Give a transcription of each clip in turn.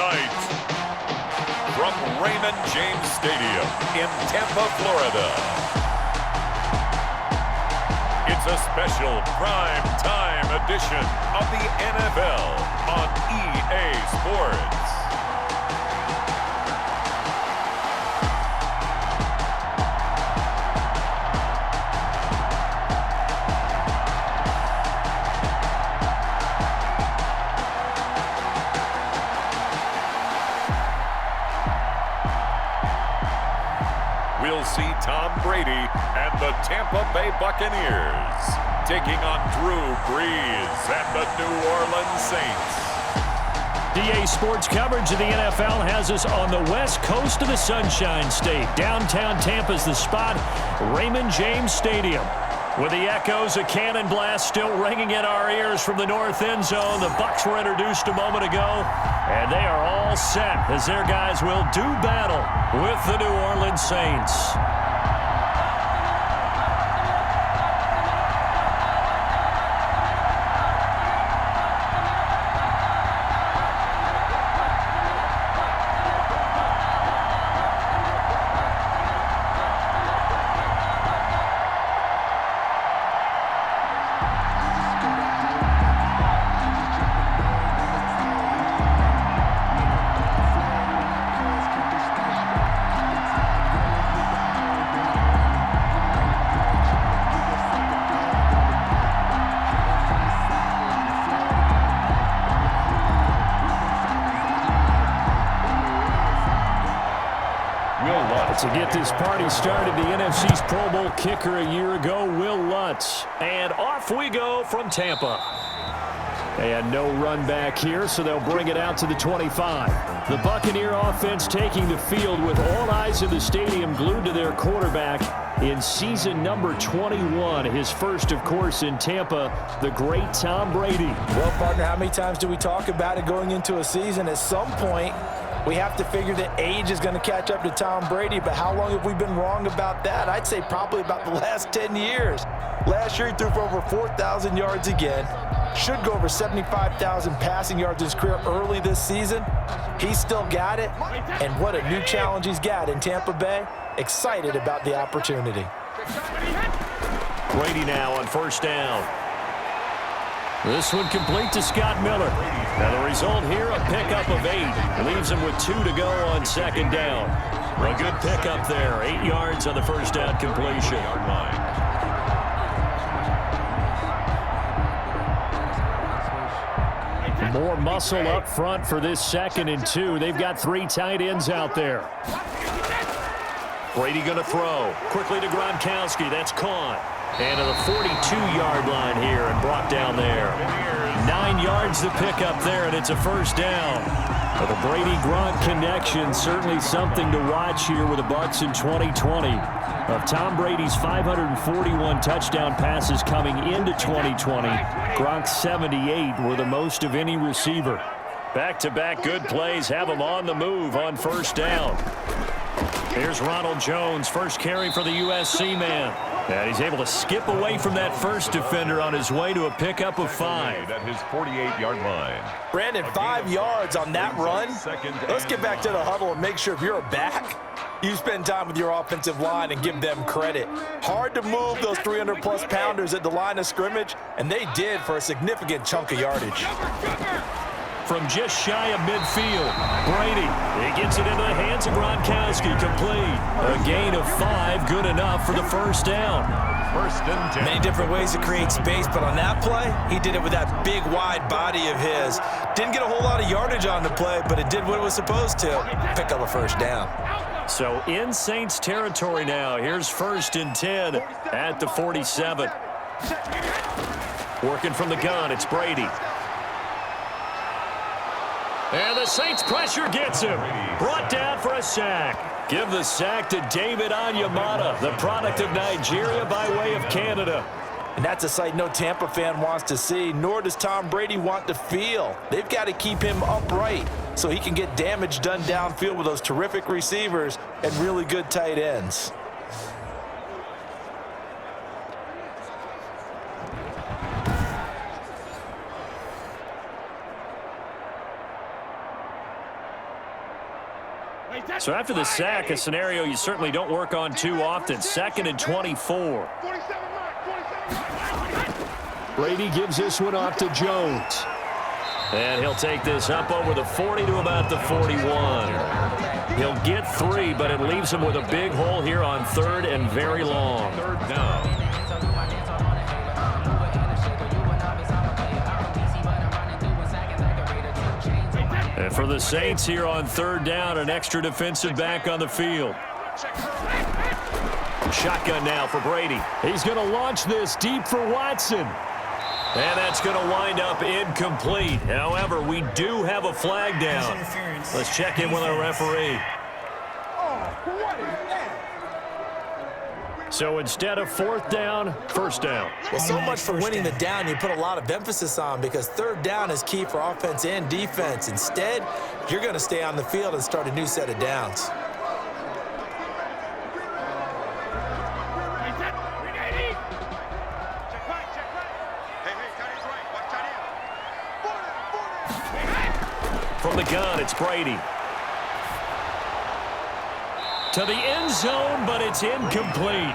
tonight, from Raymond James Stadium in Tampa, Florida, it's a special prime time edition of the NFL on EA Sports. We'll see Tom Brady and the Tampa Bay Buccaneers taking on Drew Brees and the New Orleans Saints. EA Sports coverage of the NFL has us on the west coast of the Sunshine State. Downtown Tampa's the spot, Raymond James Stadium. With the echoes of cannon blast still ringing in our ears from the north end zone, the Bucs were introduced a moment ago, and they are all set as their guys will do battle with the New Orleans Saints. To get this party started, the NFC's Pro Bowl kicker a year ago, Will Lutz. And off we go from Tampa. And no run back here, so they'll bring it out to the 25. The Buccaneer offense taking the field with all eyes in the stadium glued to their quarterback in season number 21. His first, of course, in Tampa, the great Tom Brady. Well, partner, how many times do we talk about it going into a season? At some point, we have to figure that age is going to catch up to Tom Brady, but how long have we been wrong about that? I'd say probably about the last 10 years. Last year, he threw for over 4,000 yards again. Should go over 75,000 passing yards in his career early this season. He's still got it, and what a new challenge he's got in Tampa Bay. Excited about the opportunity. Brady now on first down. This one complete to Scott Miller. Now the result here, a pickup of 8. Leaves him with 2 to go on second down. A good pickup there. 8 yards on the first down completion. More muscle up front for this 2nd and 2. They've got 3 tight ends out there. Brady going to throw. Quickly to Gronkowski. That's caught. And to the 42-yard line here and brought down there. 9 yards to pick up there, and it's a first down. But the Brady-Gronk connection, certainly something to watch here with the Bucs in 2020. Of Tom Brady's 541 touchdown passes coming into 2020, Gronk's 78 were the most of any receiver. Back-to-back good plays have him on the move on first down. Here's Ronald Jones, first carry for the USC man. And he's able to skip away from that first defender on his way to a pickup of 5. At his 48-yard line. Brandon, 5 yards on that run. Let's get back to the huddle and make sure if you're a back, you spend time with your offensive line and give them credit. Hard to move those 300-plus pounders at the line of scrimmage, and they did for a significant chunk of yardage. From just shy of midfield, Brady, he gets it into the hands of Gronkowski, complete. A gain of 5, good enough for the first down. First and 10. Many different ways to create space, but on that play, he did it with that big, wide body of his. Didn't get a whole lot of yardage on the play, but it did what it was supposed to, pick up a first down. So in Saints territory now, here's first and 10 at the 47. Working from the gun, it's Brady. And the Saints pressure gets him. Brought down for a sack. Give the sack to David Onyemata, the product of Nigeria by way of Canada. And that's a sight no Tampa fan wants to see, nor does Tom Brady want to feel. They've got to keep him upright so he can get damage done downfield with those terrific receivers and really good tight ends. So after the sack, a scenario you certainly don't work on too often. 2nd and 24. Brady gives this one off to Jones. And he'll take this up over the 40 to about the 41. He'll get 3, but it leaves him with a big hole here on 3rd and very long. 3rd down. And for the Saints here on 3rd down, an extra defensive back on the field. Shotgun now for Brady. He's going to launch this deep for Watson. And that's going to wind up incomplete. However, we do have a flag down. Let's check in with our referee. So instead of 4th down, 1st down. Well, so much for winning the down you put a lot of emphasis on, because 3rd down is key for offense and defense. Instead, you're going to stay on the field and start a new set of downs. From the gun, it's Brady. To the end zone, but it's incomplete.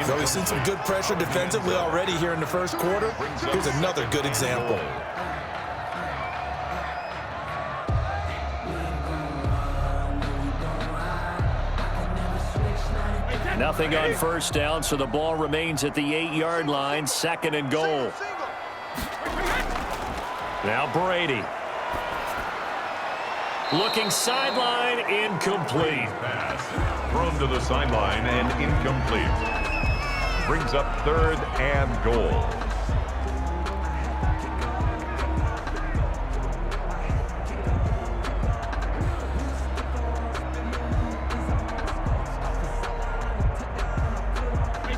So we've seen some good pressure defensively already here in the 1st quarter. Here's another good example. Nothing on 1st down, so the ball remains at the 8-yard line. 2nd and goal. Now Brady. Looking sideline, incomplete. Pass thrown to the sideline and incomplete. Brings up 3rd and goal.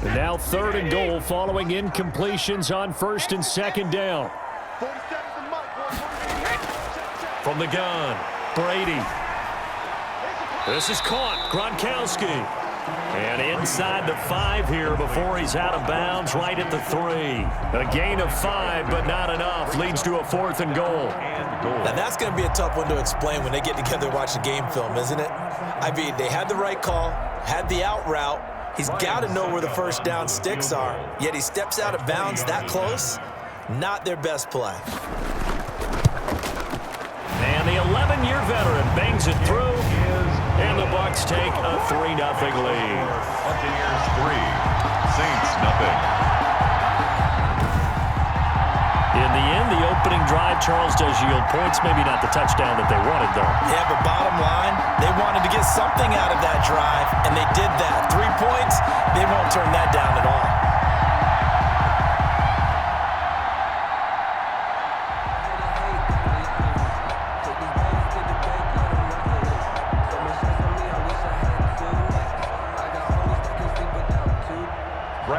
And now 3rd and goal following incompletions on 1st and 2nd down. From the gun, Brady. This is caught. Gronkowski. And inside the 5 here before he's out of bounds, right at the 3. A gain of 5, but not enough. Leads to a 4th and goal. Now that's going to be a tough one to explain when they get together and watch the game film, isn't it? I mean, they had the right call, had the out route. He's got to know where the 1st down sticks are, yet he steps out of bounds that close. Not their best play. And the 11-year veteran bangs it through, and the Bucs take a 3-0 lead. Buccaneers 3, Saints 0. In the end, the opening drive, Charles, does yield points. Maybe not the touchdown that they wanted, though. Yeah, but bottom line, they wanted to get something out of that drive, and they did that. 3 points, they won't turn that down at all.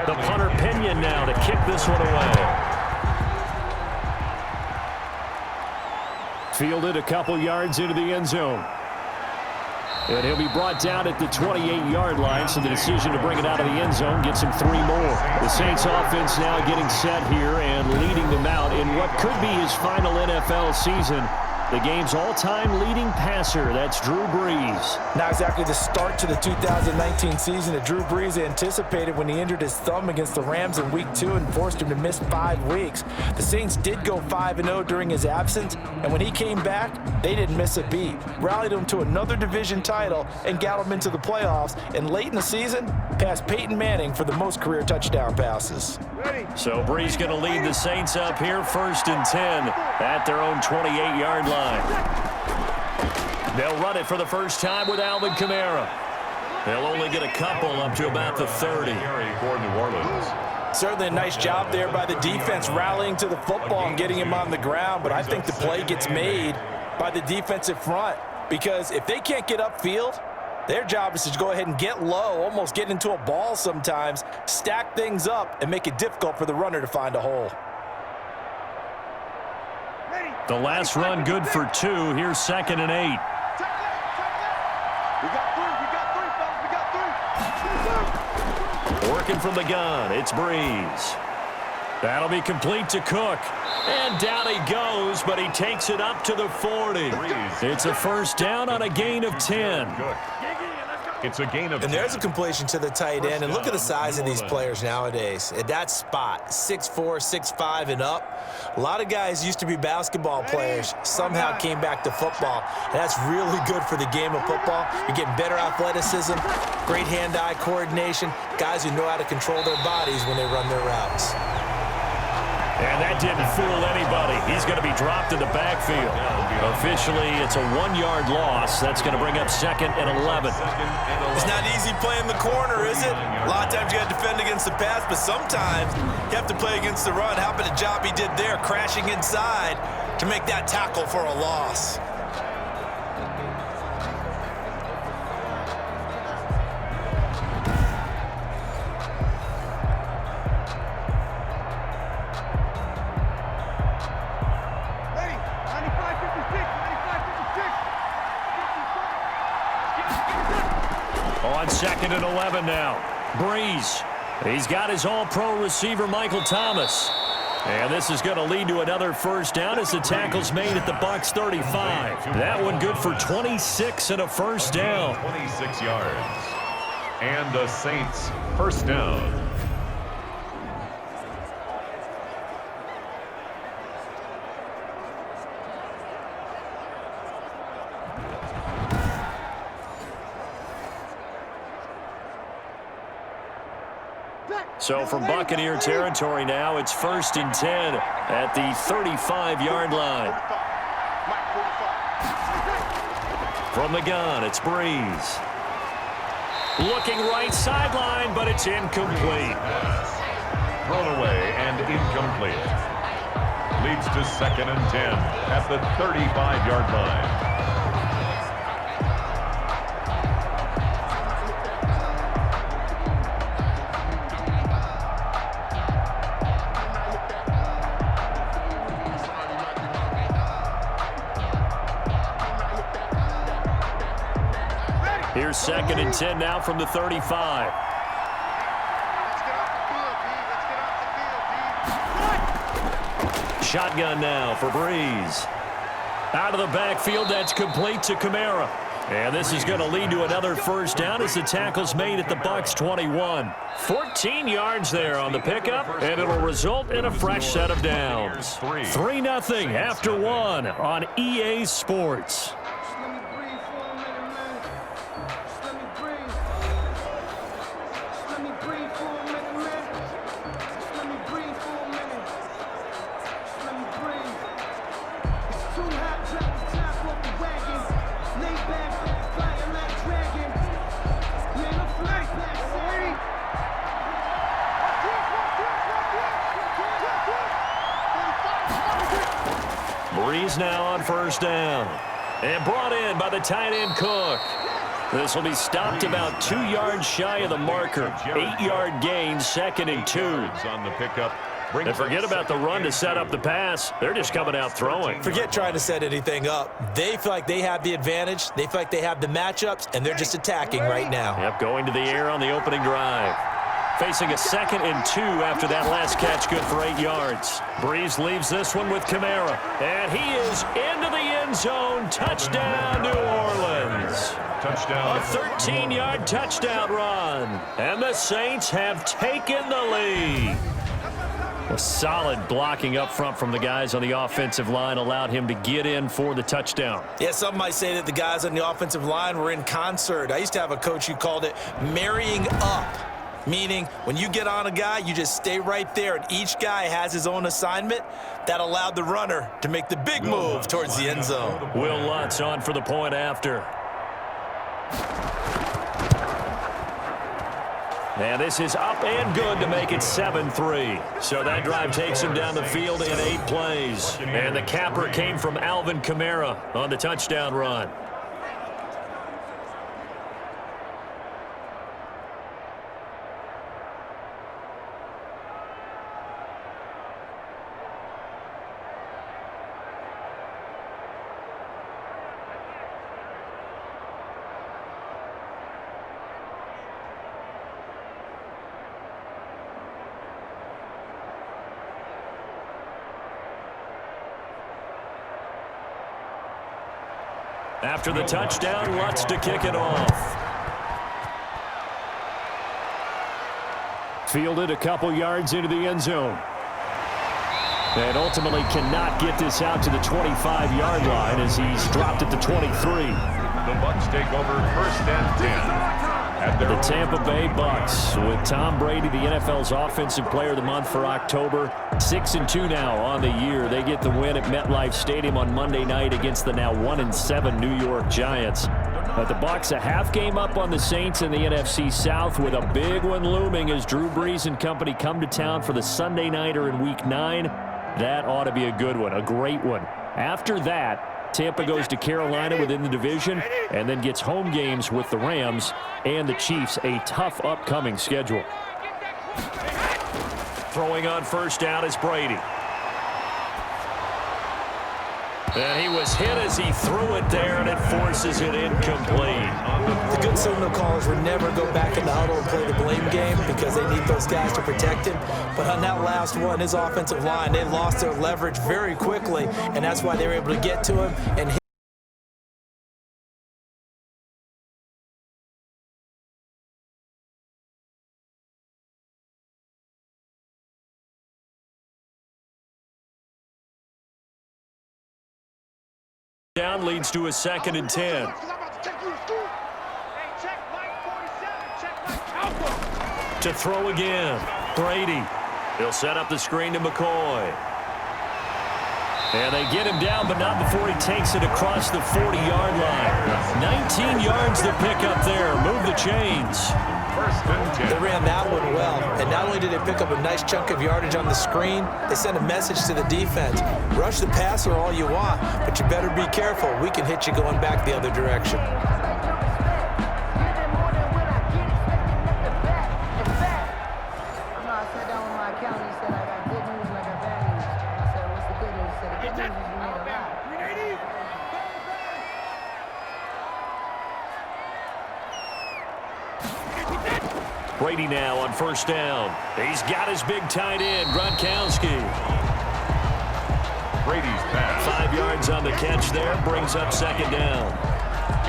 The punter Pinion now to kick this one away. Fielded a couple yards into the end zone. And he'll be brought down at the 28-yard line, so the decision to bring it out of the end zone gets him 3 more. The Saints offense now getting set here and leading them out in what could be his final NFL season. The game's all-time leading passer, that's Drew Brees. Not exactly the start to the 2019 season that Drew Brees anticipated when he injured his thumb against the Rams in Week 2 and forced him to miss 5 weeks. The Saints did go 5-0 during his absence, and when he came back, they didn't miss a beat. Rallied him to another division title and got him into the playoffs, and late in the season, passed Peyton Manning for the most career touchdown passes. So Brees going to lead the Saints up here, 1st and 10 at their own 28-yard line. They'll run it for the first time with Alvin Kamara. They'll only get a couple up to about the 30. For New Orleans. Certainly a nice job there by the defense rallying to the football and getting him on the ground, but I think the play gets made by the defensive front, because if they can't get upfield, their job is to go ahead and get low, almost get into a ball sometimes, stack things up, and make it difficult for the runner to find a hole. The last run good for 2. Here's 2nd and 8. Working from the gun, it's Brees. That'll be complete to Cook. And down he goes, but he takes it up to the 40. It's a first down on a gain of 10. It's a gain of 10. And there's a completion to the tight end. And look at the size of these players nowadays. At that spot, 6'4", 6'5", and up. A lot of guys used to be basketball players, somehow came back to football. And that's really good for the game of football. You're getting better athleticism, great hand-eye coordination, guys who know how to control their bodies when they run their routes. And that didn't fool anybody. He's going to be dropped in the backfield. Officially, it's a 1-yard loss. That's going to bring up 2nd and 11. It's not easy playing the corner, is it? A lot of times you got to defend against the pass, but sometimes you have to play against the run. How about the job he did there, crashing inside to make that tackle for a loss? On 2nd and 11 now. Brees. He's got his all-pro receiver, Michael Thomas. And this is going to lead to another first down as the tackle's made at the Bucs 35. That one good for 26 and a first down. 26 yards. And the Saints first down. So from Buccaneer territory now, it's 1st and 10 at the 35-yard line. From the gun, it's Brees. Looking right sideline, but it's incomplete. Thrown away and incomplete. Leads to 2nd and 10 at the 35-yard line. Here's 2nd and 10 now from the 35. Shotgun now for Brees. Out of the backfield, that's complete to Kamara. And this is going to lead to another first down as the tackle's made at the Bucs 21. 14 yards there on the pickup, and it'll result in a fresh set of downs. 3-0 after 1 on EA Sports. Brees now on first down. And brought in by the tight end Cook. This will be stopped about 2 yards shy of the marker. 8-yard gain, 2nd and 2. On the pickup. And forget about the run to set up the pass. They're just coming out throwing. Forget trying to set anything up. They feel like they have the advantage. They feel like they have the matchups, and they're just attacking right now. Yep, going to the air on the opening drive. Facing a 2nd and 2 after that last catch, good for 8 yards. Brees leaves this one with Kamara. And he is into the end zone. Touchdown, New Orleans. Touchdown. A 13-yard touchdown run. And the Saints have taken the lead. A solid blocking up front from the guys on the offensive line allowed him to get in for the touchdown. Yeah, some might say that the guys on the offensive line were in concert. I used to have a coach who called it marrying up. Meaning, when you get on a guy, you just stay right there, and each guy has his own assignment. That allowed the runner to make the big move towards the end zone. Will Lutz on for the point after. And this is up and good to make it 7-3. So that drive takes him down the field in 8 plays. And the capper came from Alvin Kamara on the touchdown run. After the touchdown, Lutz to kick it off. Fielded a couple yards into the end zone. And ultimately cannot get this out to the 25-yard line as he's dropped at the 23. The Bucs take over 1st and 10. The Tampa Bay Bucs with Tom Brady, the NFL's Offensive Player of the Month for October. 6-2 now on the year. They get the win at MetLife Stadium on Monday night against the now 1-7 New York Giants. But the Bucs a half game up on the Saints in the NFC South with a big one looming as Drew Brees and company come to town for the Sunday nighter in Week 9. That ought to be a good one, a great one. After that, Tampa goes to Carolina within the division and then gets home games with the Rams and the Chiefs, a tough upcoming schedule. Throwing on 1st down is Brady. And he was hit as he threw it there, and it forces it incomplete. The good signal callers would never go back in the huddle and play the blame game because they need those guys to protect him. But on that last one, his offensive line, they lost their leverage very quickly, and that's why they were able to get to him and hit. Down leads to a 2nd and 10. To throw again, Brady. He'll set up the screen to McCoy. And they get him down, but not before he takes it across the 40-yard line. 19 yards to pick up there. Move the chains. 1st and 10. They ran that one well, and not only did they pick up a nice chunk of yardage on the screen, they sent a message to the defense. Rush the passer all you want, but you better be careful. We can hit you going back the other direction. Brady now on 1st down. He's got his big tight end, Gronkowski. Brady's pass. 5 yards on the catch there, brings up 2nd down.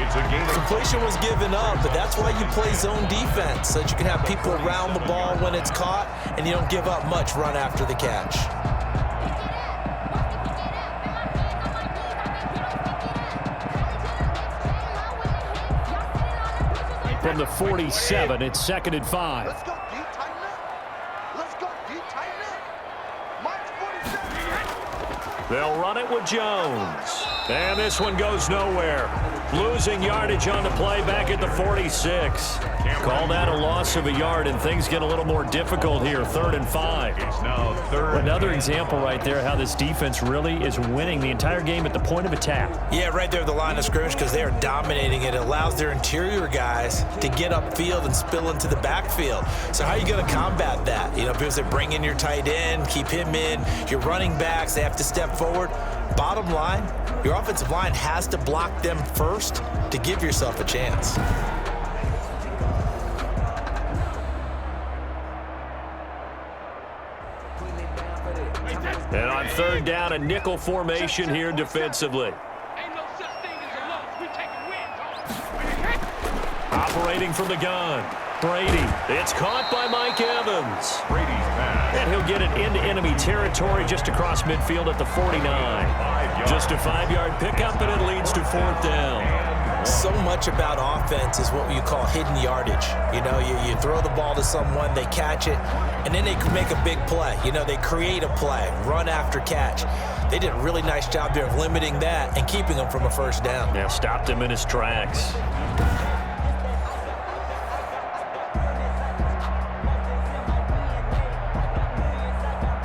It's a gain. Completion was given up, but that's why you play zone defense, so that you can have people around the ball when it's caught, and you don't give up much run after the catch. From the 47, it's 2nd and 5. Let's go deep, tighten up. Let's go deep, tighten up. March 47. They'll run it with Jones. And this one goes nowhere. Losing yardage on the play back at the 46. Call that a loss of a yard, and things get a little more difficult here. 3rd and 5. It's now 3rd. Another example right there how this defense really is winning the entire game at the point of attack. Yeah, right there at the line of scrimmage because they are dominating it. It allows their interior guys to get upfield and spill into the backfield. So how are you going to combat that? You know, because they bring in your tight end, keep him in. Your running backs, they have to step forward. Bottom line, your offensive line has to block them first to give yourself a chance. And on 3rd down, a nickel formation here defensively. Operating from the gun. Brady. It's caught by Mike Evans. Brady's pass. And he'll get it into enemy territory just across midfield at the 49. Just a 5-yard pickup, and it leads to 4th down. So much about offense is what you call hidden yardage. You know, you throw the ball to someone, they catch it, and then they can make a big play. You know, they create a play, run after catch. They did a really nice job there of limiting that and keeping him from a 1st down. Yeah, stopped him in his tracks.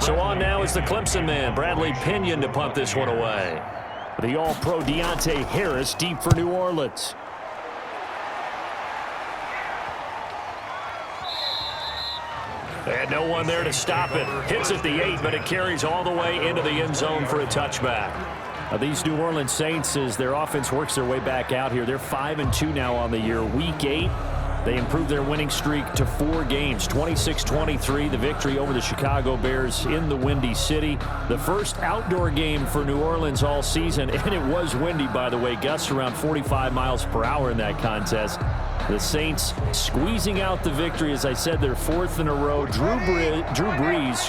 So on now is the Clemson man, Bradley Pinion, to punt this one away. The All-Pro Deontay Harris deep for New Orleans. And no one there to stop it. Hits at the 8, but it carries all the way into the end zone for a touchback. These New Orleans Saints, as their offense works their way back out here, they're 5-2 now on the year. Week 8, They improved their winning streak to 4 games, 26-23, the victory over the Chicago Bears in the Windy City. The first outdoor game for New Orleans all season, and it was windy, by the way. Gusts around 45 miles per hour in that contest. The Saints squeezing out the victory. As I said, their 4th in a row. Drew Brees,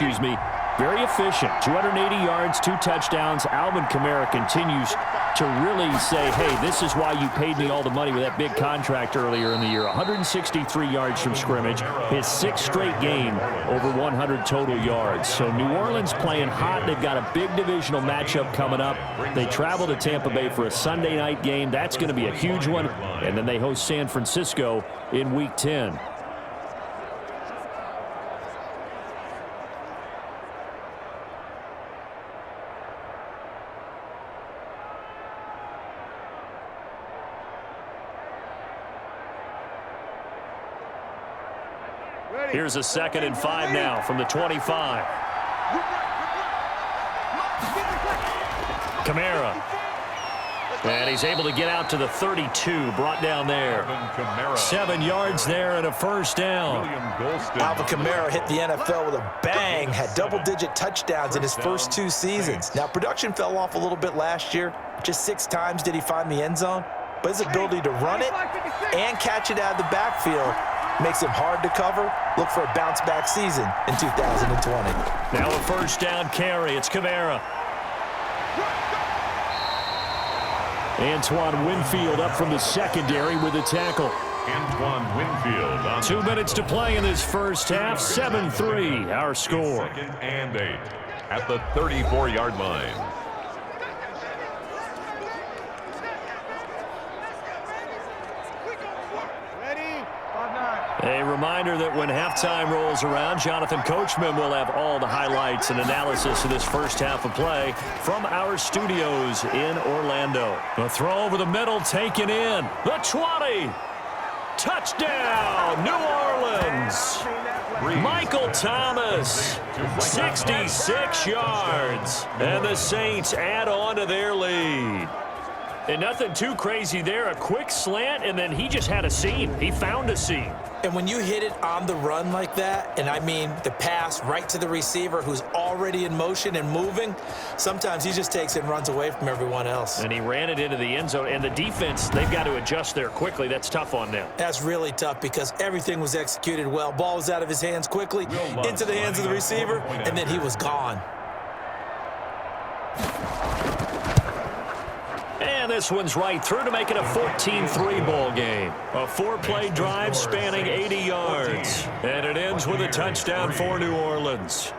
very efficient. 280 yards, 2 touchdowns. Alvin Kamara continues to really say, hey, this is why you paid me all the money with that big contract earlier in the year. 163 yards from scrimmage. His 6th straight game over 100 total yards. So New Orleans playing hot. They've got a big divisional matchup coming up. They travel to Tampa Bay for a Sunday night game. That's going to be a huge one. And then they host San Francisco in Week 10. Here's a 2nd and 5 now from the 25. Kamara. And he's able to get out to the 32, brought down there. 7 yards there and a first down. Alvin Kamara hit the NFL with a bang, had double-digit touchdowns in his first 2 seasons. Now, production fell off a little bit last year. Just 6 times did he find the end zone. But his ability to run it and catch it out of the backfield makes him hard to cover. Look for a bounce-back season in 2020. Now a first down carry. It's Kamara. Antoine Winfield up from the secondary with a tackle. Antoine Winfield on 2 minutes to play in this first half. 7-3 our score. 2nd and 8 at the 34-yard line. A reminder that when halftime rolls around, Jonathan Coachman will have all the highlights and analysis of this first half of play from our studios in Orlando. The throw over the middle taken in. The 20. Touchdown, New Orleans. Michael Thomas, 66 yards. And the Saints add on to their lead. And nothing too crazy there. A quick slant, and then he just had a seam. He found a seam. And when you hit it on the run like that, and I mean the pass right to the receiver who's already in motion and moving, sometimes he just takes it and runs away from everyone else. And he ran it into the end zone. And the defense, they've got to adjust there quickly. That's tough on them. That's really tough because everything was executed well. Ball was out of his hands quickly, into the hands of the receiver, and then he was gone. And this one's right through to make it a 14-3 ball game. A 4-play drive spanning 80 yards. And it ends with a touchdown for New Orleans.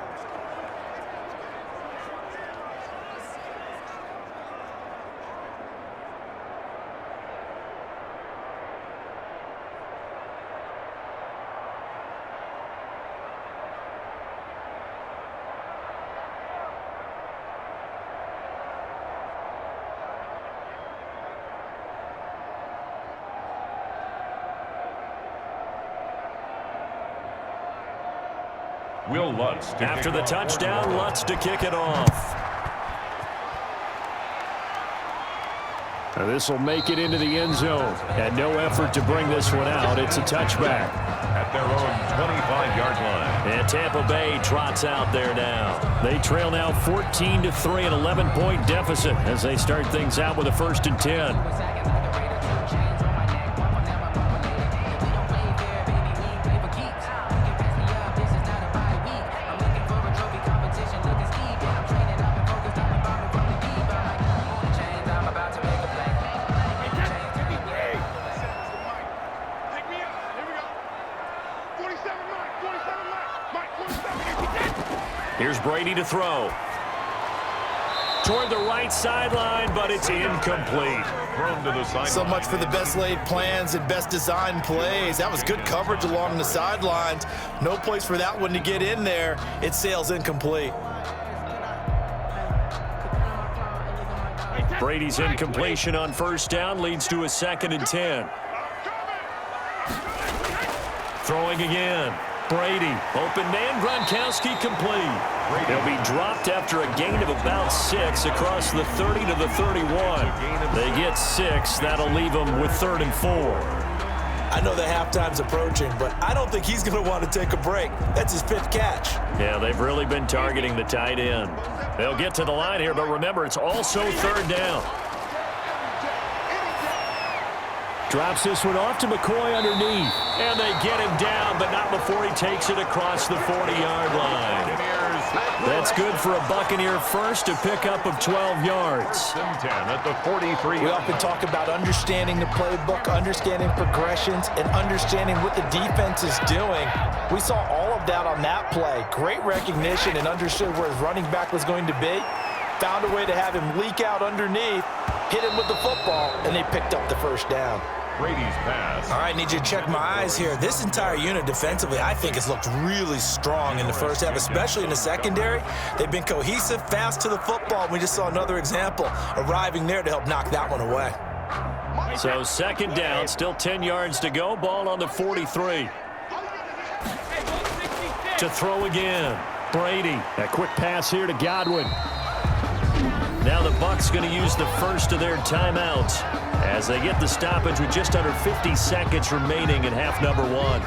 Will Lutz After the touchdown, Lutz to kick it off. This will make it into the end zone. And no effort to bring this one out. It's a touchback. At their own 25-yard line. And Tampa Bay trots out there now. They trail now 14-3, an 11-point deficit as they start things out with a 1st and 10. Here's Brady to throw. Toward the right sideline, but it's incomplete. Thrown to the sideline. So much for the best laid plans and best designed plays. That was good coverage along the sidelines. No place for that one to get in there. It sails incomplete. Brady's incompletion on 1st down leads to a 2nd and 10. Throwing again. Brady, open man, Gronkowski complete. He'll be dropped after a gain of about 6 across the 30 to the 31. They get 6. That'll leave them with 3rd and 4. I know that halftime's approaching, but I don't think he's going to want to take a break. That's his 5th catch. Yeah, they've really been targeting the tight end. They'll get to the line here, but remember, it's also 3rd down. Drops this one off to McCoy underneath. And they get him down, but not before he takes it across the 40-yard line. That's good for a Buccaneer first, a pickup of 12 yards. 10 at the 43. We often talk about understanding the playbook, understanding progressions, and understanding what the defense is doing. We saw all of that on that play. Great recognition and understood where his running back was going to be. Found a way to have him leak out underneath, hit him with the football, and they picked up the 1st down. Brady's pass. All right, need you to check my eyes here. This entire unit defensively, I think, has looked really strong in the first half, especially in the secondary. They've been cohesive, fast to the football. We just saw another example arriving there to help knock that one away. So 2nd down, still 10 yards to go. Ball on the 43. To throw again. Brady. A quick pass here to Godwin. Now the Bucs going to use the first of their timeouts as they get the stoppage with just under 50 seconds remaining in half number 1.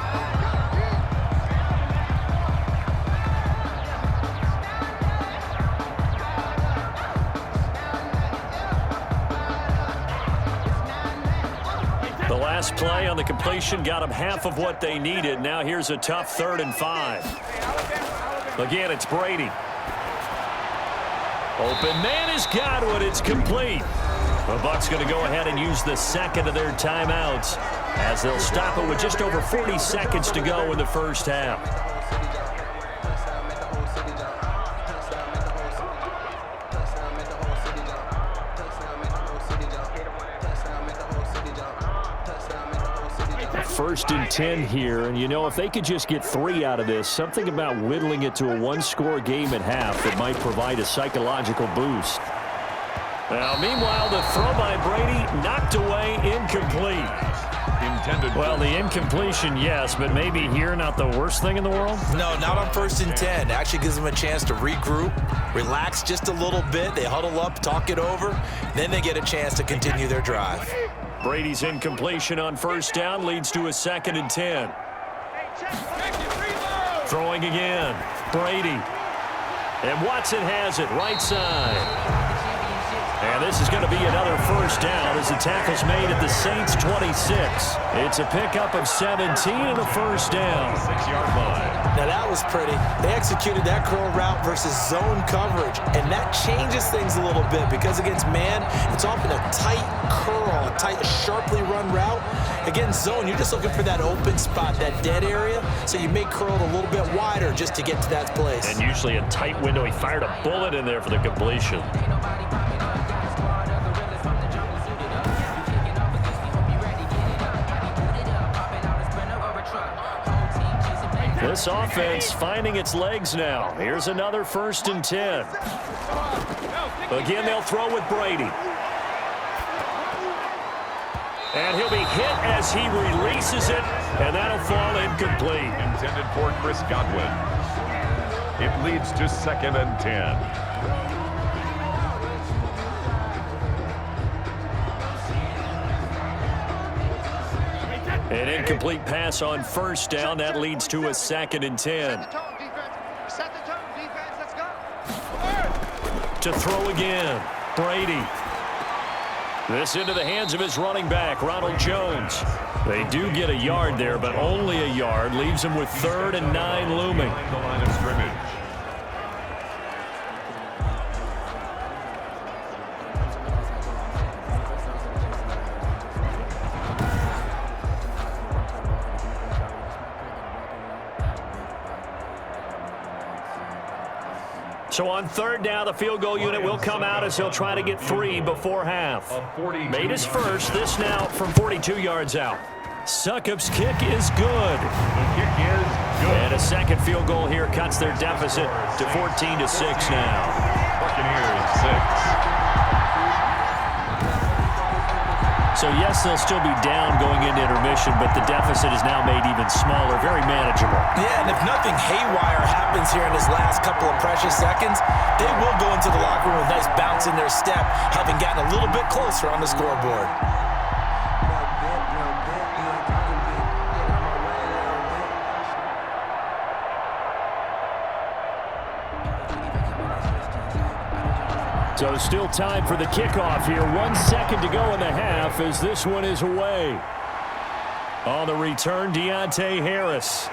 The last play on the completion got them half of what they needed. Now here's a tough 3rd and 5. Again, it's Brady. Open man is Godwin. It's complete. The Bucs going to go ahead and use the 2nd of their timeouts as they'll stop it with just over 40 seconds to go in the first half. First and 10 here, and you know, if they could just get 3 out of this, something about whittling it to a 1-score game at half that might provide a psychological boost. Now, meanwhile, the throw by Brady knocked away, incomplete. Well, the incompletion, yes, but maybe here not the worst thing in the world? No, not on 1st and 10. Actually gives them a chance to regroup, relax just a little bit. They huddle up, talk it over, then they get a chance to continue their drive. Brady's incompletion on 1st down leads to a 2nd and 10. Throwing again. Brady. And Watson has it, right side. And this is going to be another 1st down as the tackle's made at the Saints' 26. It's a pickup of 17 and a 1st down. 6-yard line. Now that was pretty. They executed that curl route versus zone coverage, and that changes things a little bit because against man, it's often a tight curl, a tight, sharply run route. Against zone, you're just looking for that open spot, that dead area, so you may curl it a little bit wider just to get to that place. And usually a tight window. He fired a bullet in there for the completion. This offense finding its legs now. Here's another 1st and 10. Again, they'll throw with Brady. And he'll be hit as he releases it, and that'll fall incomplete. Intended for Chris Godwin. It leads to 2nd and 10. An incomplete pass on 1st down. That leads to a 2nd and 10. Set the tone, defense. Let's go. To throw again. Brady. This into the hands of his running back, Ronald Jones. They do get a yard there, but only a yard. Leaves him with 3rd and 9 looming. The line of scrimmage. So on 3rd down, the field goal unit will come out as he'll try to get 3 before half. Made his first, this now from 42 yards out. Succop's kick is good. The kick is good. And a 2nd field goal here cuts their deficit to 14-6 now. Buccaneers 6. So yes, they'll still be down going into intermission, but the deficit is now made even smaller, very manageable. Yeah, and if nothing haywire happens here in this last couple of precious seconds, they will go into the locker room with a nice bounce in their step, having gotten a little bit closer on the scoreboard. So still time for the kickoff here. 1 second to go in the half as this one is away. On the return, Deontay Harris.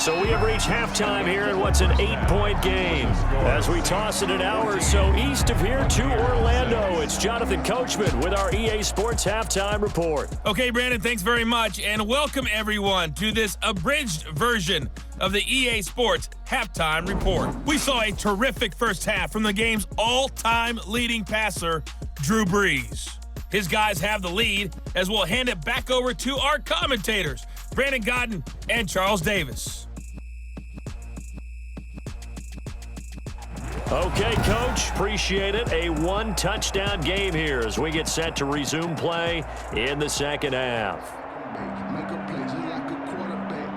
So we have reached halftime here in what's an 8-point game. As we toss it an hour or so east of here to Orlando, it's Jonathan Coachman with our EA Sports Halftime Report. Okay, Brandon, thanks very much, and welcome everyone to this abridged version of the EA Sports Halftime Report. We saw a terrific first half from the game's all-time leading passer, Drew Brees. His guys have the lead as we'll hand it back over to our commentators, Brandon Godden and Charles Davis. Okay, Coach, appreciate it. A one-touchdown game here as we get set to resume play in the second half. Make a play just like a quarterback.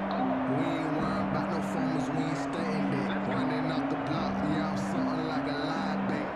We ain't worried about no formers, we ain't staying there. Running off the block, yeah, I'm something like a live bait.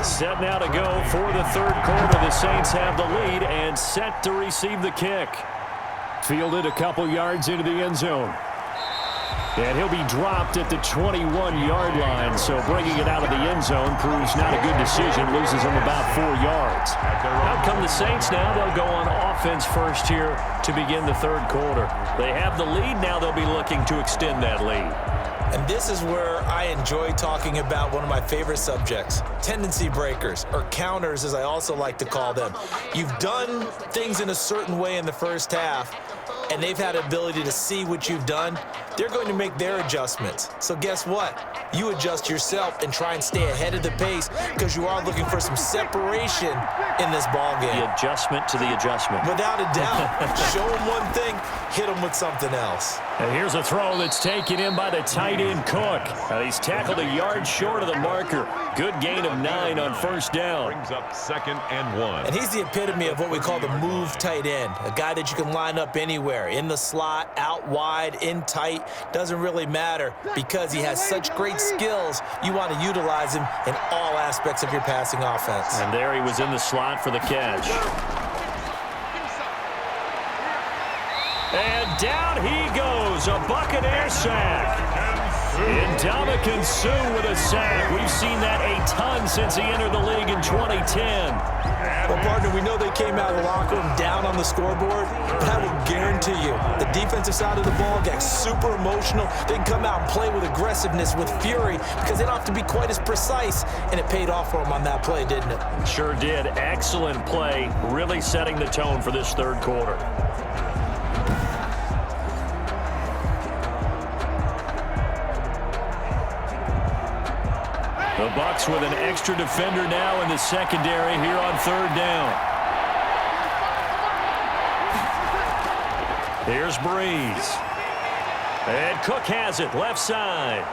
Set now to go for the third quarter. The Saints have the lead and set to receive the kick. Fielded a couple yards into the end zone. And he'll be dropped at the 21-yard line, so bringing it out of the end zone proves not a good decision, loses him about 4 yards. Out come the Saints now. They'll go on offense first here to begin the third quarter. They have the lead. Now they'll be looking to extend that lead. And this is where I enjoy talking about one of my favorite subjects, tendency breakers, or counters as I also like to call them. You've done things in a certain way in the first half, and they've had the ability to see what you've done. They're going to make their adjustments. So guess what? You adjust yourself and try and stay ahead of the pace because you are looking for some separation in this ball game. The adjustment to the adjustment. Without a doubt. Show them one thing, hit them with something else. And here's a throw that's taken in by the tight end Cook. And he's tackled a yard short of the marker. Good gain of 9 on first down. Brings up 2nd and 1. And he's the epitome of what we call the move tight end, a guy that you can line up anywhere, in the slot, out wide, in tight, doesn't really matter because he has such great skills. You want to utilize him in all aspects of your passing offense. And there he was in the slot for the catch. And down he goes, a Buccaneer sack. Ndamukong Suh with a sack. We've seen that a ton since he entered the league in 2010. Well, partner, we know they came out of the locker room down on the scoreboard, but I will guarantee you the defensive side of the ball got super emotional. They can come out and play with aggressiveness, with fury, because they don't have to be quite as precise, and it paid off for them on that play, didn't it? Sure did. Excellent play, really setting the tone for this third quarter. The Bucs with an extra defender now in the secondary here on third down. Here's Brees. And Cook has it, left side.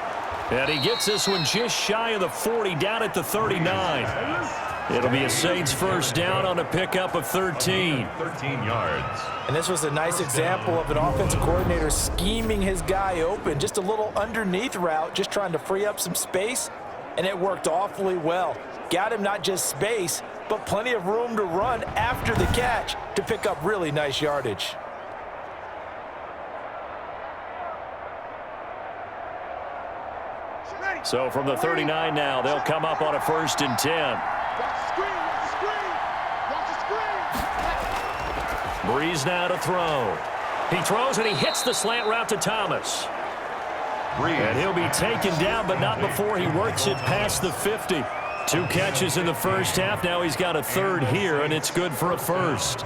And he gets this one just shy of the 40, down at the 39. It'll be a Saints first down on a pickup of 13. 13 yards. And this was a nice example of an offensive coordinator scheming his guy open. Just a little underneath route, just trying to free up some space. And it worked awfully well. Got him not just space, but plenty of room to run after the catch to pick up really nice yardage. So from the 39 now, they'll come up on a 1st and 10. Brees now to throw. He throws and he hits the slant route to Thomas. And he'll be taken down, but not before he works it past the 50. 2 catches in the first half. Now he's got a third here, and it's good for a first.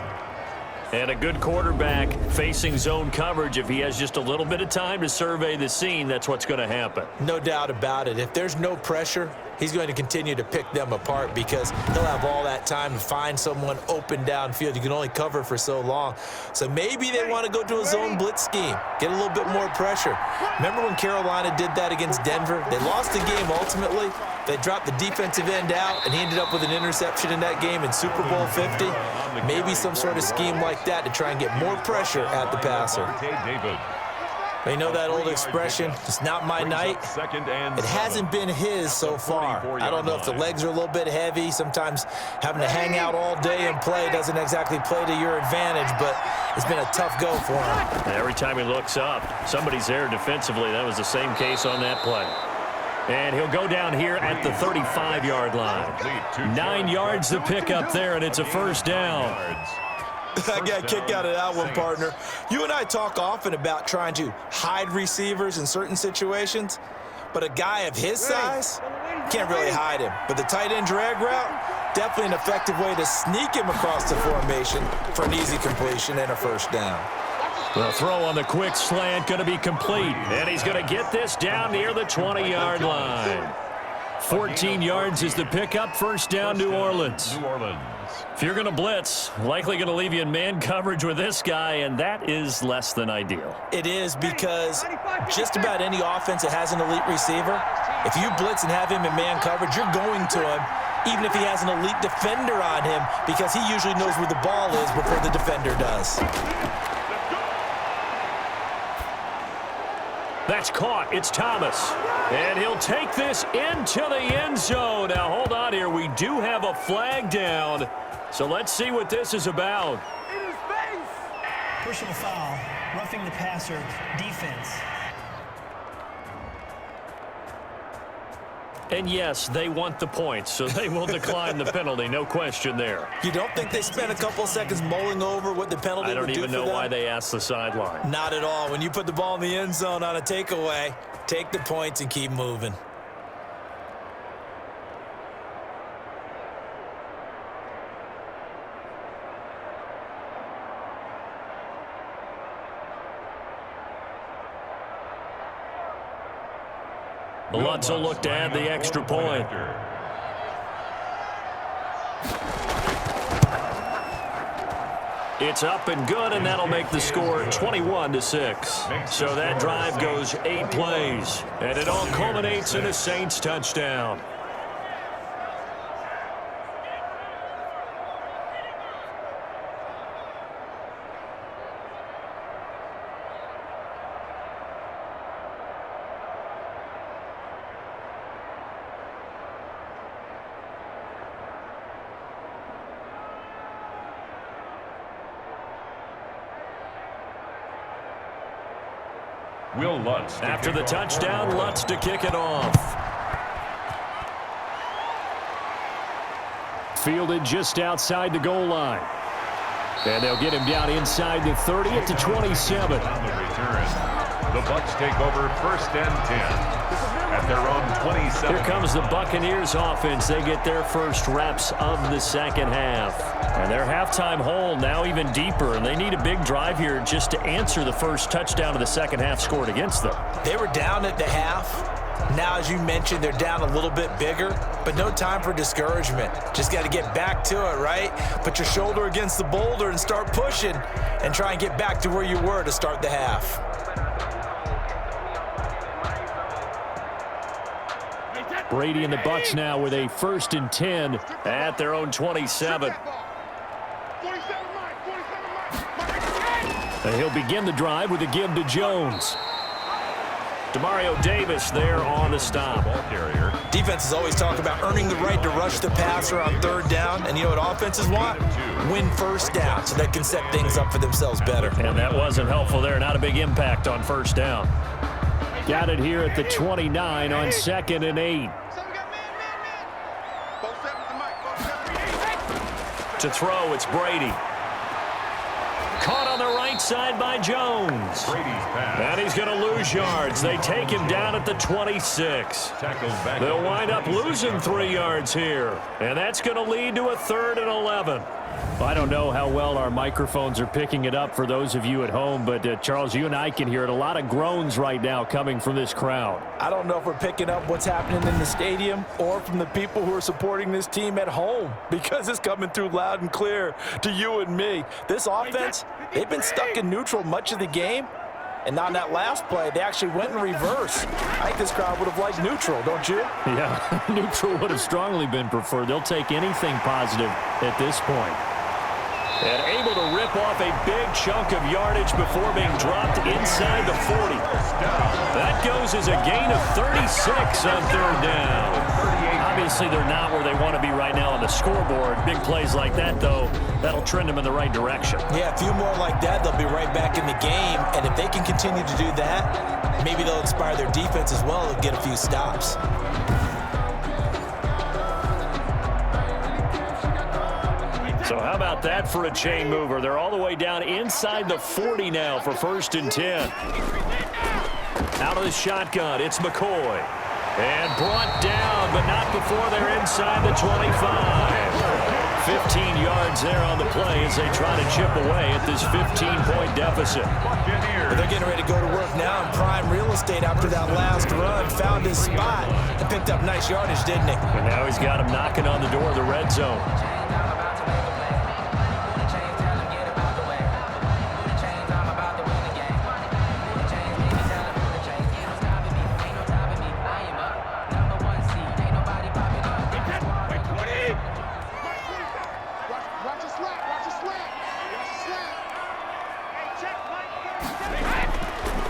And a good quarterback facing zone coverage. If he has just a little bit of time to survey the scene, that's what's going to happen. No doubt about it. If there's no pressure, he's going to continue to pick them apart because he'll have all that time to find someone open downfield. You can only cover for so long. So maybe they want to go to a zone blitz scheme, get a little bit more pressure. Remember when Carolina did that against Denver? They lost the game ultimately. They dropped the defensive end out, and he ended up with an interception in that game in Super Bowl 50. Maybe some sort of scheme like that to try and get more pressure at the passer. You know that old expression, it's not my night? It hasn't been his so far. I don't know if the legs are a little bit heavy. Sometimes having to hang out all day and play doesn't exactly play to your advantage, but it's been a tough go for him. Every time he looks up, somebody's there defensively. That was the same case on that play. And he'll go down here at the 35-yard line. 9 yards to pick up there, and it's a first down. I got a kick out of that one, partner. You and I talk often about trying to hide receivers in certain situations, but a guy of his size can't really hide him. But the tight end drag route, definitely an effective way to sneak him across the formation for an easy completion and a first down. The throw on the quick slant going to be complete, and he's going to get this down near the 20-yard line. 14 yards is the pickup, first down, New Orleans. If you're going to blitz, likely going to leave you in man coverage with this guy, and that is less than ideal. It is because just about any offense that has an elite receiver, if you blitz and have him in man coverage, you're going to him, even if he has an elite defender on him, because he usually knows where the ball is before the defender does. That's caught. It's Thomas. And he'll take this into the end zone. Now, hold on here. We do have a flag down. So let's see what this is about. Personal foul, roughing the passer, defense. And yes, they want the points, so they will decline the penalty. No question there. You don't think they spent a couple seconds mulling over what the penalty would do for them? I don't even know why they asked the sideline. Not at all. When you put the ball in the end zone on a takeaway, take the points and keep moving. Lutz will look to add the extra point. It's up and good, and that'll make the score 21-6. So that drive goes 8 plays, and it all culminates in a Saints touchdown. After the touchdown, Lutz to kick it off. Fielded just outside the goal line. And they'll get him down inside the 30 at the 27. The Bucs take over first and 10 at their own 27. Here comes the Buccaneers offense. They get their first reps of the second half. And their halftime hole now even deeper, and they need a big drive here just to answer the first touchdown of the second half scored against them. They were down at the half. Now, as you mentioned, they're down a little bit bigger, but no time for discouragement. Just got to get back to it, right? Put your shoulder against the boulder and start pushing and try and get back to where you were to start the half. Brady and the Bucs now with a 1st and 10 at their own 27. And he'll begin the drive with a give to Jones. Demario Davis there on the stop. Defenses always talk about earning the right to rush the passer on 3rd down, and you know what offenses want? Win first down so they can set things up for themselves better. And that wasn't helpful there. Not a big impact on first down. Got it here at the 29 on 2nd and 8. To throw, it's Brady. Caught on the right side by Jones. And he's going to lose yards. They take him down at the 26. They'll wind up losing 3 yards here. And that's going to lead to a 3rd and 11. I don't know how well our microphones are picking it up for those of you at home, but Charles, you and I can hear it. A lot of groans right now coming from this crowd. I don't know if we're picking up what's happening in the stadium or from the people who are supporting this team at home, because it's coming through loud and clear to you and me. This offense, they've been stuck in neutral much of the game, and on that last play, they actually went in reverse. I think this crowd would have liked neutral, don't you? Yeah, neutral would have strongly been preferred. They'll take anything positive at this point. And able to rip off a big chunk of yardage before being dropped inside the 40. That goes as a gain of 36 on third down. Obviously, they're not where they want to be right now on the scoreboard. Big plays like that, though, that'll trend them in the right direction. Yeah, a few more like that, they'll be right back in the game. And if they can continue to do that, maybe they'll inspire their defense as well and get a few stops. So how about that for a chain mover? They're all the way down inside the 40 now for 1st and 10. Out of the shotgun, it's McCoy. And brought down, but not before they're inside the 25. 15 yards there on the play as they try to chip away at this 15-point deficit. But they're getting ready to go to work now in prime real estate after that last run. Found his spot and picked up nice yardage, didn't he? And now he's got him knocking on the door of the red zone.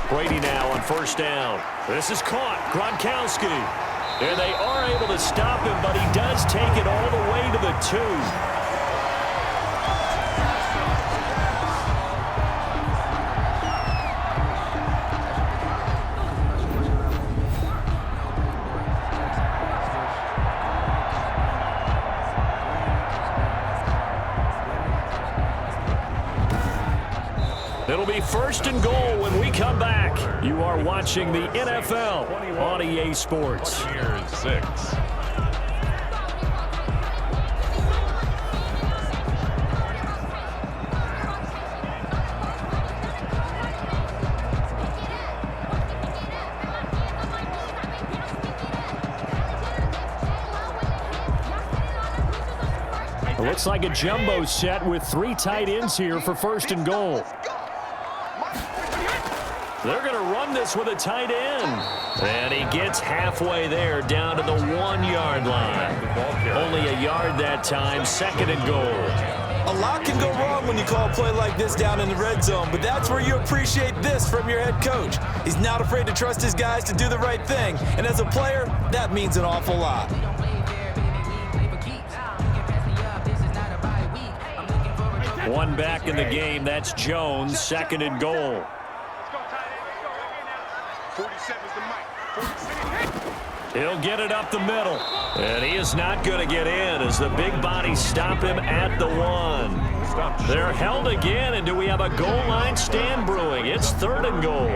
Brady now on 1st down. This is caught. Gronkowski. And they are able to stop him, but he does take it all the way to the 2. It'll be 1st and goal when we come back. You are watching the NFL on EA Sports. Buccaneers 6. It looks like a jumbo set with 3 tight ends here for 1st and goal. They're going to run this with a tight end. And he gets halfway there down to the 1-yard line. Only a yard that time, 2nd and goal. A lot can go wrong when you call a play like this down in the red zone, but that's where you appreciate this from your head coach. He's not afraid to trust his guys to do the right thing. And as a player, that means an awful lot. One back in the game. That's Jones, 2nd and goal. 47's the mic. He'll get it up the middle. And he is not going to get in as the big bodies stop him at the 1. They're held again, and do we have a goal line stand brewing? It's 3rd and goal.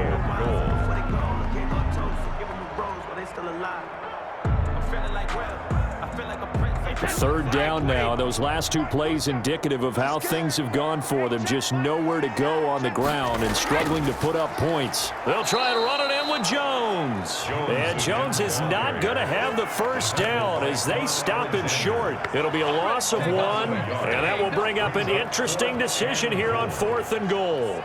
Third down now. Those last 2 plays indicative of how things have gone for them. Just nowhere to go on the ground and struggling to put up points. They'll try and run it in with Jones. And Jones is not going to have the 1st down as they stop him short. It'll be a loss of 1, and that will bring up an interesting decision here on 4th and goal.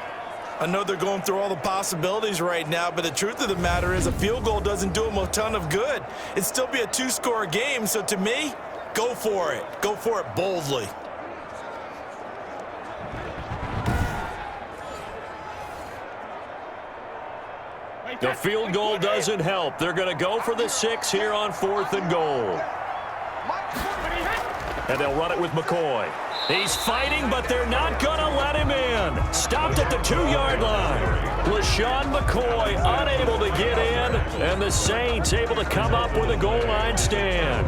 I know they're going through all the possibilities right now, but the truth of the matter is a field goal doesn't do them a ton of good. It'd still be a 2-score game, so to me, go for it. Go for it boldly. The field goal doesn't help. They're going to go for the 6 here on 4th and goal. And they'll run it with McCoy. He's fighting, but they're not going to let him in. Stopped at the 2-yard line. LaShawn McCoy unable to get in, and the Saints able to come up with a goal line stand.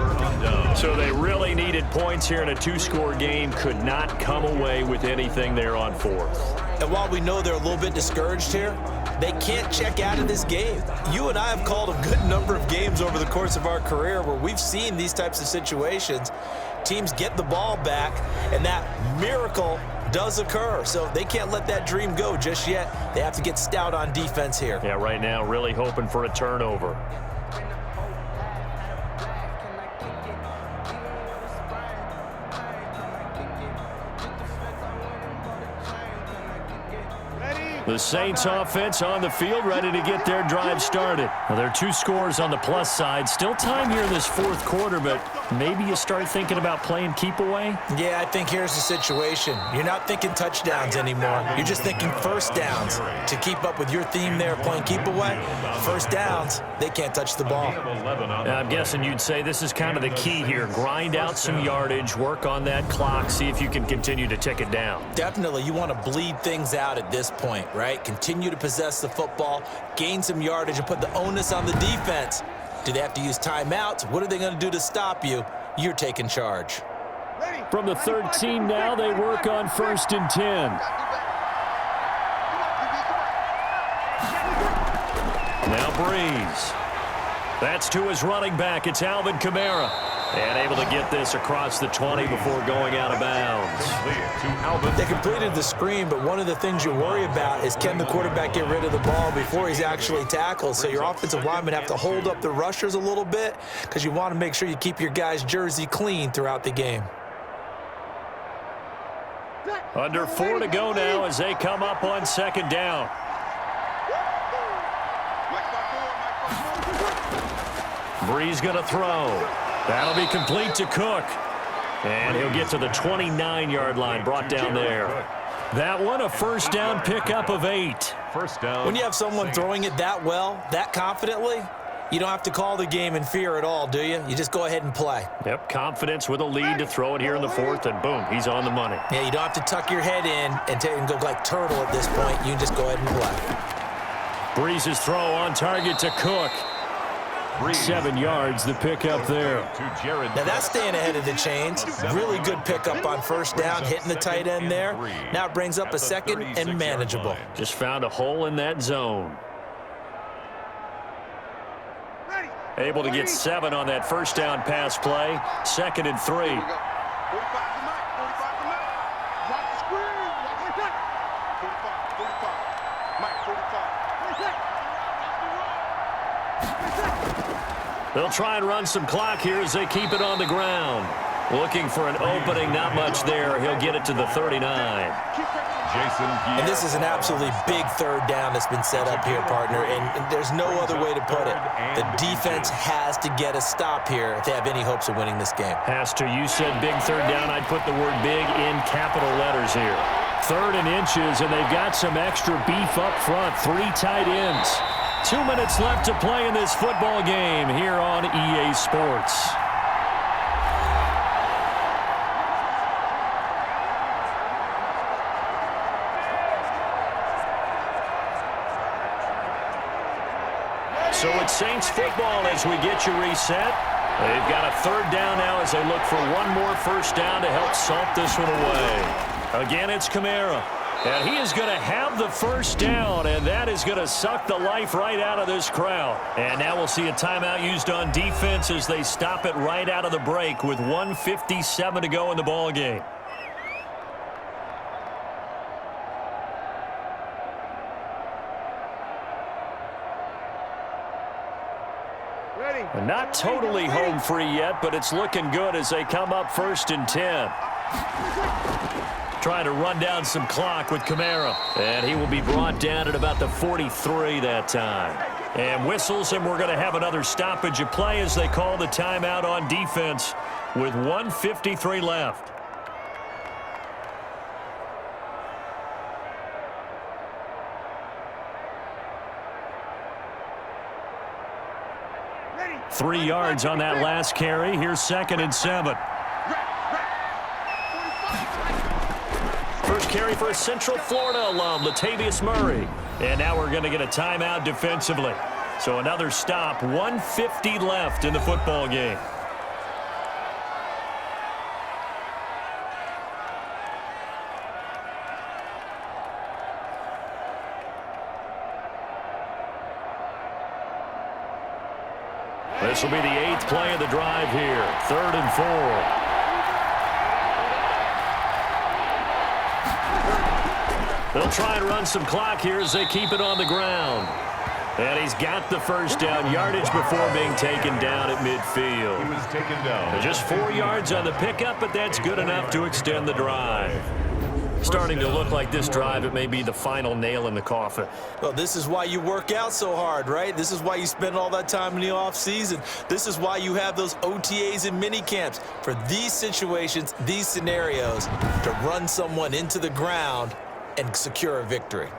So they really needed points here in a 2-score game. Could not come away with anything there on 4th. And while we know they're a little bit discouraged here, they can't check out of this game. You and I have called a good number of games over the course of our career where we've seen these types of situations. Teams get the ball back, and that miracle does occur. So they can't let that dream go just yet. They have to get stout on defense here. Yeah, right now really hoping for a turnover. The Saints offense on the field, ready to get their drive started. Now, there are 2 scores on the plus side. Still time here in this fourth quarter, but maybe you start thinking about playing keep away? Yeah, I think here's the situation. You're not thinking touchdowns anymore. You're just thinking first downs. To keep up with your theme there, playing keep away, first downs, they can't touch the ball. Now, I'm guessing you'd say this is kind of the key here. Grind out some yardage, work on that clock, see if you can continue to tick it down. Definitely, you want to bleed things out at this point, right? Continue to possess the football, gain some yardage, and put the onus on the defense. Do they have to use timeouts? What are they going to do to stop you? You're taking charge. From the 13 now, they work on 1st and 10. Now Brees. That's to his running back. It's Alvin Kamara. And able to get this across the 20 before going out of bounds. They completed the screen, but one of the things you worry about is can the quarterback get rid of the ball before he's actually tackled? So your offensive linemen have to hold up the rushers a little bit because you want to make sure you keep your guy's jersey clean throughout the game. Under 4 to go now as they come up on 2nd down. Brees going to throw. That'll be complete to Cook. And he'll get to the 29-yard line, brought down there. That one, a first down pickup of 8. First down. When you have someone throwing it that well, that confidently, you don't have to call the game in fear at all, do you? You just go ahead and play. Yep, confidence with a lead to throw it here in the 4th, and boom, he's on the money. Yeah, you don't have to tuck your head in and go like turtle at this point. You can just go ahead and play. Brees' throw on target to Cook. 7 yards, the pickup there. Now that's staying ahead of the chains. Really good pickup on first down, hitting the tight end there. Now it brings up a 2nd and manageable. Just found a hole in that zone. Able to get 7 on that first down pass play. 2nd and 3. They'll try and run some clock here as they keep it on the ground. Looking for an opening, not much there. He'll get it to the 39. And this is an absolutely big 3rd down that's been set up here, partner, and there's no other way to put it. The defense has to get a stop here if they have any hopes of winning this game. Has to. You said big 3rd down. I'd put the word big in capital letters here. 3rd and inches, and they've got some extra beef up front. 3 tight ends. 2 minutes left to play in this football game here on EA Sports. So it's Saints football as we get you reset. They've got a 3rd down now as they look for one more first down to help salt this one away. Again, it's Kamara. And he is going to have the first down, and that is going to suck the life right out of this crowd. And now we'll see a timeout used on defense as they stop it right out of the break with 1:57 to go in the ball game. Not totally home free yet, but it's looking good as they come up 1st and 10. Trying to run down some clock with Kamara. And he will be brought down at about the 43 that time. And whistles, and we're going to have another stoppage of play as they call the timeout on defense with 1:53 left. Ready. 3 yards on that last carry. Here's 2nd and 7. First carry for a Central Florida alum, Latavius Murray. And now we're going to get a timeout defensively. So another stop, 1:50 left in the football game. This will be the 8th play of the drive here. 3rd and 4. They'll try and run some clock here as they keep it on the ground. And he's got the first down yardage before being taken down at midfield. He was taken down. Just 4 yards on the pickup, but that's good enough to extend the drive. Starting to look like this drive, it may be the final nail in the coffin. Well, this is why you work out so hard, right? This is why you spend all that time in the offseason. This is why you have those OTAs and mini camps for these situations, these scenarios, to run someone into the ground and secure a victory.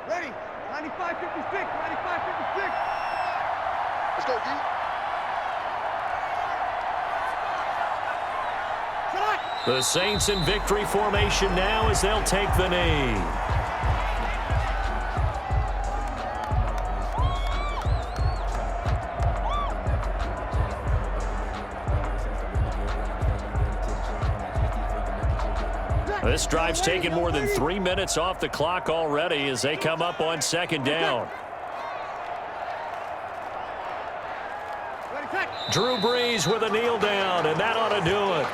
Ready? 95, 56, 95, 56. Let's go, D. The Saints in victory formation now as they'll take the knee. This drive's taken more than 3 minutes off the clock already as they come up on second down. Drew Brees with a kneel down, and that ought to do it.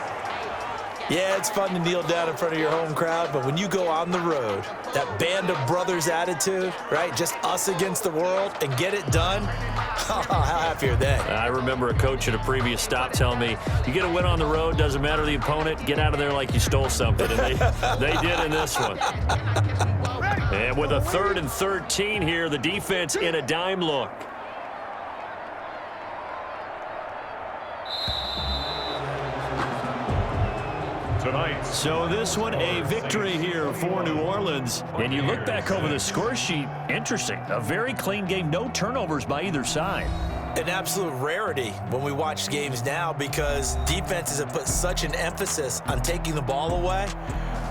Yeah, it's fun to kneel down in front of your home crowd, but when you go on the road, that band of brothers attitude, right, just us against the world, and get it done, how happy are they? I remember a coach at a previous stop telling me, you get a win on the road, doesn't matter the opponent, get out of there like you stole something, and they did in this one. And with a 3rd and 13 here, the defense in a dime look. Tonight. So this one, a victory here for New Orleans. And you look back over the score sheet, interesting. A very clean game, no turnovers by either side. An absolute rarity when we watch games now because defenses have put such an emphasis on taking the ball away.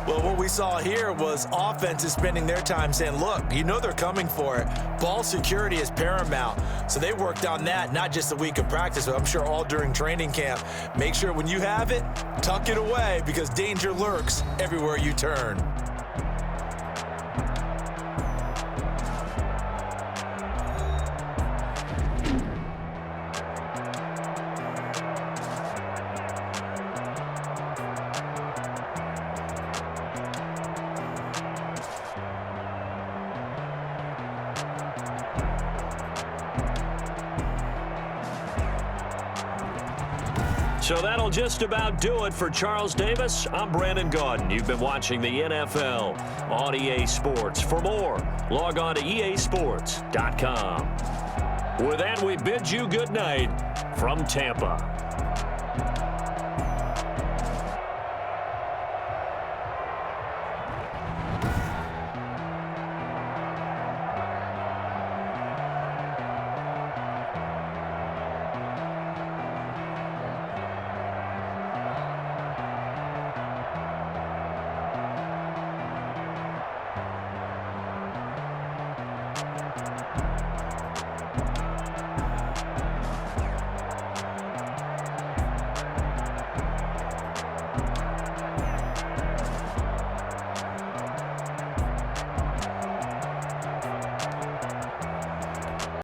Well, what we saw here was offenses spending their time saying, look, you know they're coming for it. Ball security is paramount. So they worked on that, not just a week of practice, but I'm sure all during training camp. Make sure when you have it, tuck it away because danger lurks everywhere you turn. So that'll just about do it for Charles Davis. I'm Brandon Gaudin. You've been watching the NFL on EA Sports. For more, log on to easports.com. With that, we bid you good night from Tampa.